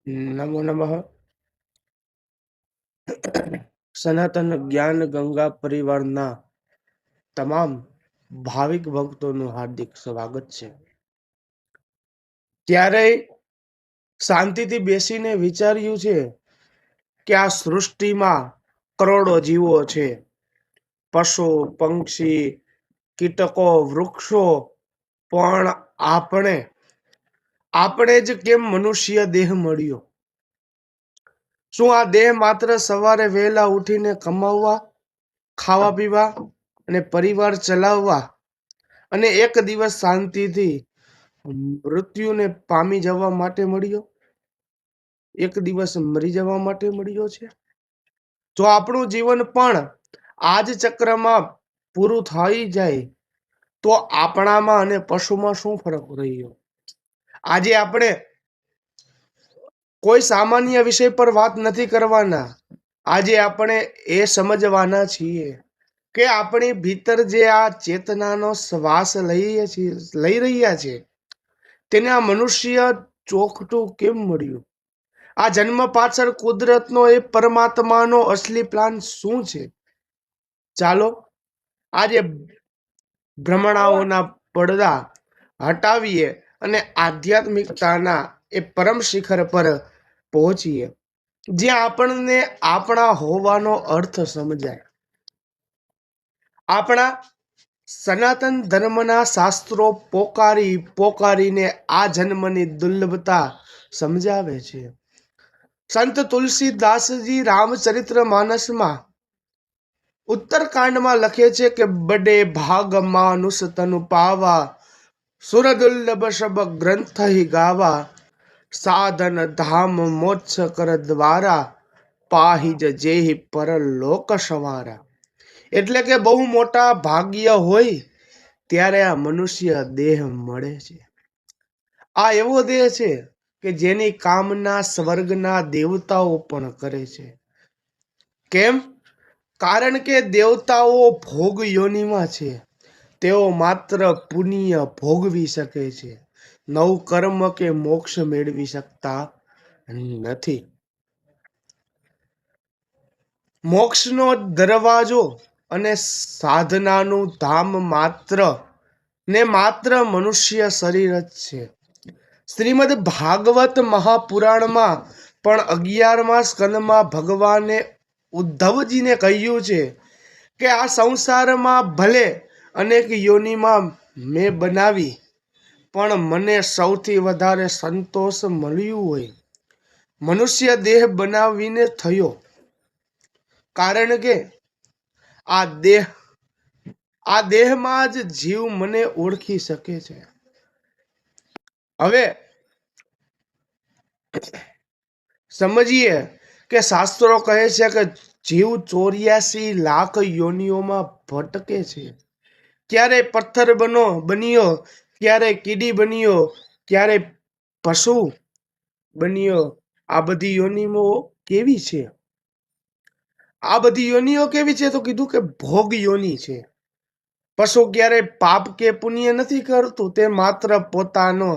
નમો નમઃ. સનાતન જ્ઞાન ગંગા પરિવારના તમામ ભાવિક ભક્તોનું હાર્દિક સ્વાગત છે. ક્યારેય શાંતિથી બેસીને વિચાર્યું છે કે આ સૃષ્ટિમાં કરોડો જીવો છે, પશુ પક્ષી કીટકો વૃક્ષો, પણ આપણે જ કેમ મનુષ્ય દેહ મળ્યો? શું આ દેહ માત્ર સવારે વહેલા ઉઠીને કમાવવા, ખાવા પીવા અને પરિવાર ચલાવવા અને એક દિવસ શાંતિથી મૃત્યુને પામી જવા માટે મળ્યો? એક દિવસ મરી જવા માટે મળ્યો છે? જો આપણું જીવન પણ આ જ ચક્રમાં પૂરું થઈ જાય તો આપણામાં અને પશુમાં શું ફરક રહ્યો? આજે આપણે કોઈ સામાન્ય વિષય પર વાત નથી કરવાના. આજે આપણે એ સમજવાના છીએ કે આપણી ભીતર જે આ ચેતનાનો શ્વાસ લઈ રહ્યા છે, તેને આ મનુષ્ય ચોખટું કેમ મળ્યું? આ જન્મ પાછળ કુદરતનો એ પરમાત્માનો અસલી પ્લાન શું છે? ચાલો આજે ભ્રમણાઓના પડદા હટાવીએ અને આધ્યાત્મિકતાના એ પરમ શિખર પર પહોંચીએ, જ્યાં આપણને આપણા હોવાનો અર્થ સમજાય. આપણા સનાતન ધર્મના શાસ્ત્રો પોકારીને આ જન્મની દુર્લભતા સમજાવે છે. સંત તુલસીદાસજી રામચરિત્ર માનસમાં ઉત્તરકાંડમાં લખે છે કે બડે ભાગ માનુષ તનુ પાવા, સુરદુર્લભ સબ ગ્રંથ ગાવા, સાધન ધામ મોક્ષ કર દ્વારા, પાહિજ જેહી પરલોક સવારા. એટલે કે બહુ મોટા ભાગ્ય હોય ત્યારે આ મનુષ્ય દેહ મળે છે. આ એવો દેહ છે કે જેની કામના સ્વર્ગના દેવતાઓ પણ કરે છે. કેમ? કારણ કે દેવતાઓ ભોગ યોનિમાં છે. તેઓ માત્ર પુણ્ય ભોગવી શકે છે, નવ કર્મ કે મોક્ષ મેળવી શકતા નથી. મોક્ષનો દરવાજો અને સાધનાનું ધામ માત્ર મનુષ્ય શરીર જ છે. શ્રીમદ ભાગવત મહાપુરાણમાં પણ 11મા સ્કંદમાં ભગવાને ઉદ્ધવજીને કહ્યું છે કે આ સંસારમાં ભલે અનેક યોનિમાં મેં બનાવી, પણ મને સૌથી વધારે સંતોષ મળ્યું હોય મનુષ્ય દેહ બનાવીને થયો. કારણ કે આ દેહમાં જ જીવ મને ઓળખી શકે છે. હવે સમજીએ કે શાસ્ત્રો કહે છે કે જીવ 84 લાખ યોનિઓમાં ભટકે છે. ક્યારે પથ્થર બન્યો, ક્યારે કીડી બન્યો, ક્યારે પશુ બન્યો. આ બધી યોનિઓ કેવી છે? આ બધી યોનિઓ કેવી છે? તો કીધું કે ભોગ યોની છે. પશુ ક્યારે પાપ કે પુણ્ય નથી કરતું, તે માત્ર પોતાનો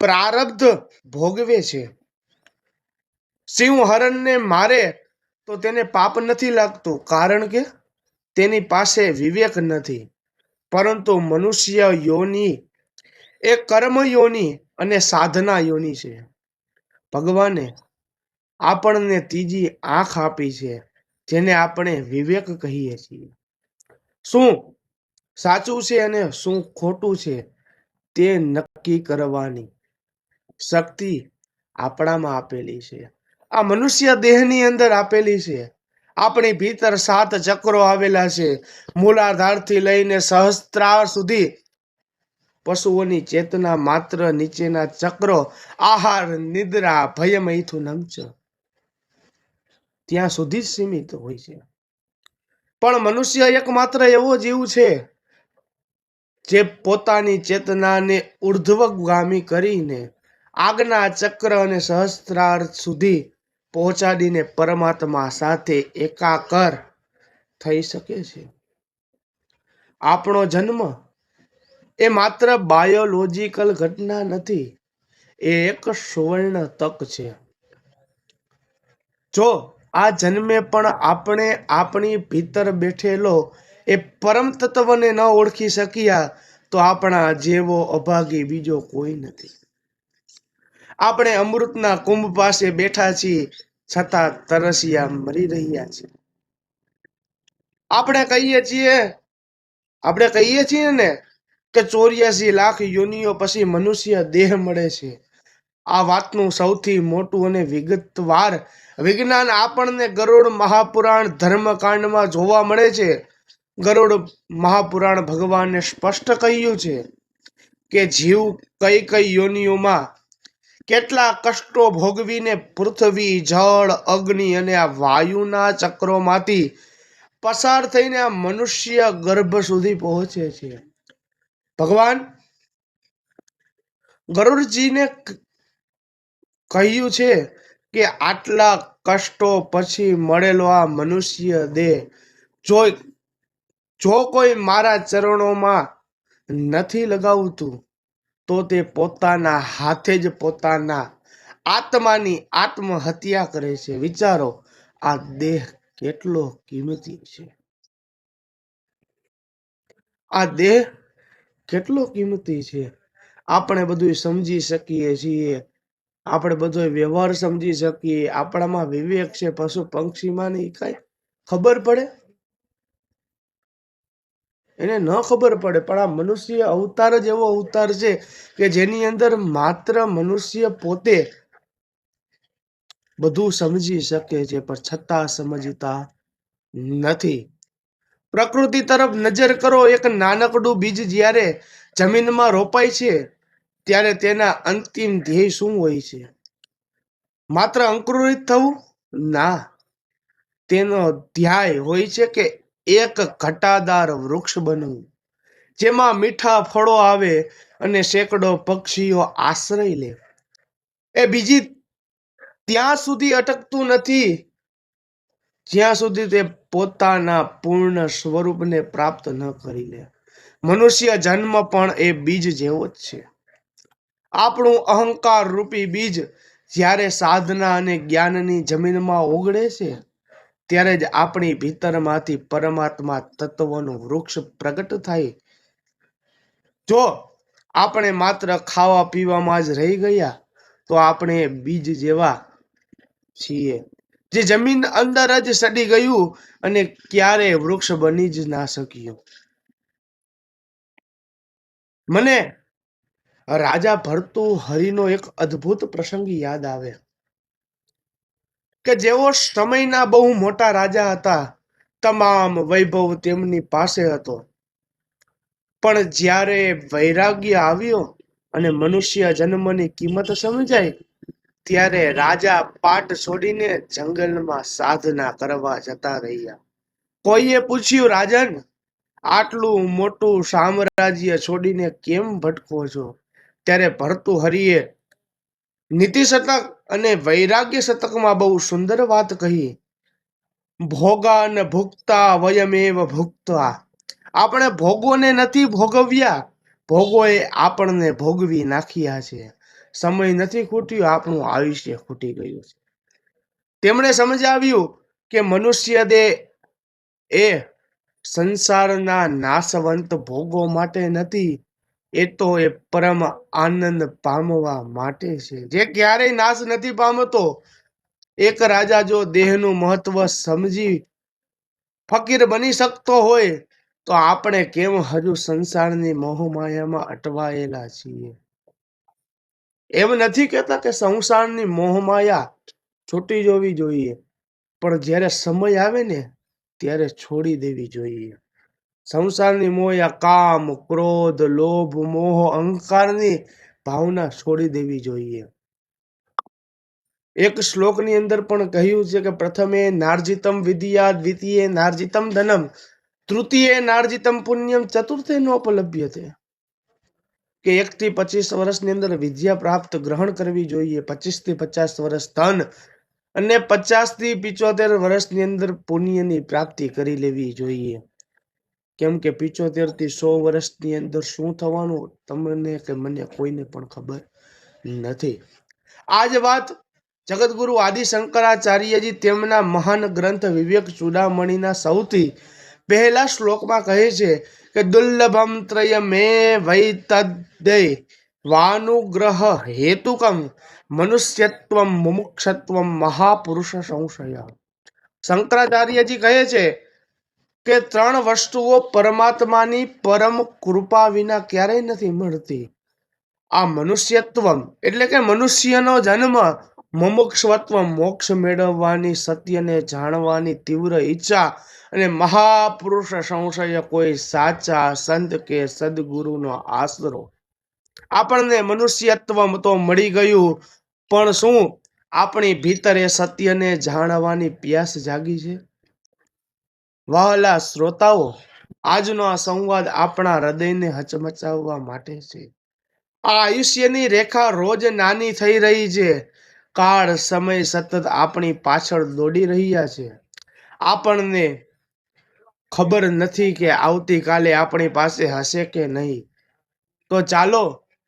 પ્રારબ્ધ ભોગવે છે. સિંહ હરણને મારે તો તેને પાપ નથી લાગતું, કારણ કે તેની પાસે વિવેક નથી. પરંતુ મનુષ્ય યોની એ કર્મ યોની અને સાધના યોની છે. ભગવાને આપણને ત્રીજી આંખ આપી છે, જેને આપણે વિવેક કહીએ છીએ. શું સાચું છે અને શું ખોટું છે તે નક્કી કરવાની શક્તિ આપણામાં આપેલી છે. આ મનુષ્ય દેહની અંદર આપેલી છે. આપણી ભીતર 7 ચક્રો આવેલા છે. મૂલાધારથી લઈને સહસ્ત્રાર સુધી પશુઓની ચેતના માત્ર નીચેના ચક્રો આહાર, નિદ્રા, ભય, મૈથુનમ ચ ત્યાં સુધી જ સીમિત હોય છે. પણ મનુષ્ય એકમાત્ર એવો જીવ છે જે પોતાની ચેતનાને ઉર્ધ્વગામી કરીને આગના ચક્ર અને સહસ્ત્રાર્થ સુધી પહોંચાડીને પરમાત્મા સાથે એકાકાર થઈ શકે છે. આપણો જન્મ એ માત્ર બાયોલોજીકલ ઘટના નથી, એ એક સુવર્ણ તક છે. જો આ જન્મે પણ આપણે આપણી ભીતર બેઠેલો એ પરમ તત્વને ન ઓળખી શક્યા તો આપણા જેવો અભાગી બીજો કોઈ નથી. આપણે અમૃતના કુંભ પાસે બેઠા છીએ, છતાં તરસ્યા મરી રહ્યા છીએ. આપણે કહીએ છીએ ને કે 84 લાખ યોનિઓ પછી મનુષ્ય દેહ મળે છે. આ વાતનું સૌથી મોટું અને વિગતવાર વિજ્ઞાન આપણને ગરુડ મહાપુરાણ ધર્મકાંડમાં જોવા મળે છે. ગરુડ મહાપુરાણ ભગવાને સ્પષ્ટ કહ્યું છે કે જીવ કઈ કઈ યોનિઓમાં કેટલા કષ્ટો ભોગવીને પૃથ્વી, જળ, અગ્નિ અને આ વાયુના ચક્રોમાંથી પસાર થઈને આ મનુષ્ય ગર્ભ સુધી પહોંચે છે. ભગવાન ગરુડજીને કહ્યું છે કે આટલા કષ્ટો પછી મળેલો આ મનુષ્ય દેહ જો કોઈ મારા ચરણોમાં નથી લગાવતું તો તે પોતાના હાથે જ પોતાના આત્માની આત્મહત્યા કરે છે. વિચારો, આ દેહ કેટલો કિંમતી છે. આ દેહ કેટલો કિંમતી છે. આપણે બધું સમજી શકીએ છીએ, આપણે બધો વ્યવહાર સમજી શકીએ, આપણામાં વિવેક છે, પશુ પક્ષીમાં નહીં કઈ ખબર પડે? એને ન ખબર પડે. પણ આ મનુષ્ય અવતાર જ એવો અવતાર છે કે જેની અંદર માત્ર મનુષ્ય પોતે બધું સમજી શકે છે, પણ છતાં સમજતા નથી. પ્રકૃતિ તરફ નજર કરો. એક નાનકડું બીજ જ્યારે જમીનમાં રોપાય છે ત્યારે તેના અંતિમ ધ્યેય શું હોય છે? માત્ર અંકુરિત થવું? ના, તેનો ધ્યેય હોય છે કે એક ઘટાદાર વૃક્ષ બનવું, જેમાં મીઠા ફળો આવે અને સેંકડો પક્ષીઓ આશ્રય લે. એ બીજી ત્યાં સુધી અટકતું નથી જ્યાં સુધી તે પોતાના પૂર્ણ સ્વરૂપને પ્રાપ્ત ન કરી લે. મનુષ્ય જન્મ પણ એ બીજ જેવો જ છે. આપણું અહંકાર રૂપી બીજ જ્યારે સાધના અને જ્ઞાનની જમીનમાં ઓગળે છે ત્યારે જ આપણી ભીતરમાંથી પરમાત્મા તત્વનું વૃક્ષ પ્રગટ થાય. જો આપણે માત્ર ખાવા પીવામાં જ રહી ગયા તો આપણે બીજ જેવા છીએ, જે જમીન અંદર જ સડી ગયું અને ક્યારે વૃક્ષ બની જ ના શક્યું. મને રાજા ભર્તૃહરિનો એક અદ્ભુત પ્રસંગ યાદ આવે કે જેઓ સમયના બહુ મોટા રાજા હતા. તમામ વૈભવ તેમની પાસે હતો, પણ જ્યારે વૈરાગ્ય આવ્યો અને મનુષ્ય જન્મની કિંમત સમજાય ત્યારે રાજા પાટ છોડીને જંગલમાં સાધના કરવા જતા રહ્યા. કોઈએ પૂછ્યું, રાજન, આટલું મોટું સામ્રાજ્ય છોડીને કેમ ભટકો છો? ત્યારે ભર્તૃહરિએ નીતિ શતક અને વૈરાગ્ય શતકમાં બહુ સુંદર વાત કહી. ભોગા ન ભુક્તા વયમેવ ભુક્તા. આપણે ભોગોને નથી ભોગવ્યા, ભોગોએ આપણને ભોગવી નાખ્યા છે. સમય નથી ખૂટ્યો, આપણું આયુષ્ય ખૂટી ગયું છે. તેમણે સમજાવ્યું કે મનુષ્ય દેહ એ સંસારના નાશવંત ભોગો માટે નથી, એ તો એ પરમ આનંદ પામવા માટે છે, જે ક્યારેય નાશ નથી પામતો. એક રાજા જો દેહનું મહત્વ સમજી ફકીર બની શકતો હોય તો આપણે કેમ હજુ સંસારની મોહમાયામાં અટવાયેલા છીએ? એમ નથી કહેતા કે સંસારની મોહમાયા છૂટી જવી જોઈએ, પણ જ્યારે સમય આવે ને ત્યારે છોડી દેવી જોઈએ. સંસારની મોહયા કામ, ક્રોધ, લોભ, મોહ, અહંકારની ભાવના છોડી દેવી જોઈએ. એક શ્લોકની અંદર પણ કહ્યું છે કે પ્રથમે નાર્જિતમ વિદ્યા, દ્વિતીય નાર્જિતમ ધનમ, તૃતીય નાર્જિતમ પુણ્યમ, ચતુર્થે નોપલભ્યતે. કે 1 થી 25 વર્ષની અંદર વિદ્યા પ્રાપ્ત ગ્રહણ કરવી જોઈએ, 25 થી 50 વર્ષ ધન અને 50 થી 75 વર્ષની અંદર પુણ્યની પ્રાપ્તિ કરી લેવી જોઈએ. કેમ કે 75 થી 100 વર્ષની અંદર શું થવાનું તમને કે મને કોઈને પણ ખબર નથી. આ જ વાત જગતગુરુ આદિ શંકરાચાર્યજી તેમના મહાન ગ્રંથ વિવેક ચૂડામણીના સૌથી પહેલા શ્લોકમાં કહે છે કે દુર્લભમ ત્રય મે વૈતદ્ય વાનુગ્રહ હેતુકમ મનુષ્યત્વમ મુમુક્ષત્વમ મહાપુરુષ સંશય. શંકરાચાર્યજી કહે છે કે 3 વસ્તુઓ પરમાત્માની પરમ કૃપા વિના ક્યારેય નથી મળતી. આ મનુષ્યત્વ એટલે કે મનુષ્યનો જન્મ, મુમુક્ષત્વ મોક્ષ મેળવવાની, સત્યને જાણવાની તીવ્ર ઈચ્છા, અને મહાપુરુષ સંશય કોઈ સાચા સંત કે સદગુરુનો આશરો. આપણને મનુષ્યત્વ તો મળી ગયું, પણ શું આપણી ભીતરે સત્યને જાણવાની પ્યાસ જાગી છે? વહાલા શ્રોતાઓ, આજનો આ સંવાદ આપણા હૃદયને હચમચાવવા માટે છે. આ આયુષ્યની રેખા રોજ નાની થઈ રહી છે. કાળ સમય સતત આપણી પાછળ દોડી રહ્યા છે. આપણને ખબર નથી કે આવતીકાલે આપણી પાસે હશે કે નહીં. તો ચાલો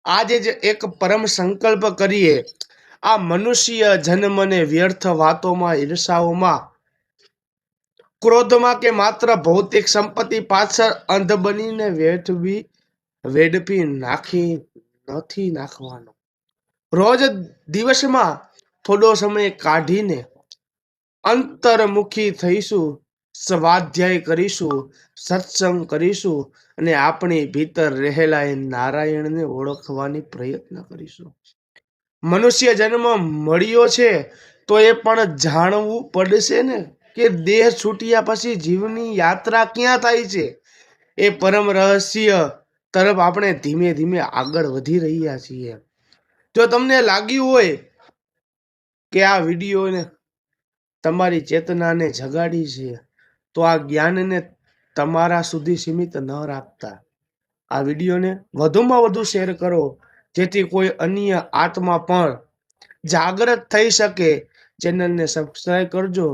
આજે જ એક પરમ સંકલ્પ કરીએ. આ મનુષ્ય જન્મને વ્યર્થ વાતોમાં, ઈર્ષાઓમાં, ક્રોધમાં કે માત્ર ભૌતિક સંપત્તિ પાછળ અંધ બનીને વેડફી નથી નાખવાનો. રોજ દિવસમાં થોડો સમય કાઢીને અંતર્મુખી થઈશું, સ્વાધ્યાય કરીશું, સત્સંગ કરીશું અને આપણી ભીતર રહેલા એ નારાયણને ઓળખવાની પ્રયત્ન કરીશું. મનુષ્ય જન્મ મળ્યો છે તો એ પણ જાણવું પડશે ને કે દેહ છૂટ્યા પછી જીવની યાત્રા ક્યાં થાય છે. એ પરમ રહસ્ય તરફ આપણે ધીમે ધીમે આગળ વધી રહ્યા છીએ. જો તમને લાગ્યું હોય કે આ વિડીયોને તમારી ચેતનાને જગાડી છે, તો આ જ્ઞાનને તમારા સુધી સીમિત ન રાખતા આ વિડીયોને વધુમાં વધુ શેર કરો, જેથી કોઈ અન્ય આત્મા પણ જાગૃત થઈ શકે. ચેનલને સબસ્ક્રાઇબ કરજો.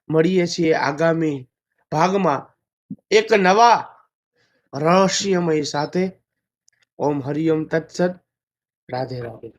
મળીએ છીએ આગામી ભાગમાં એક નવા રહસ્યમય સાથે. ઓમ હરિઓમ તત્સત. રાધે રાધે.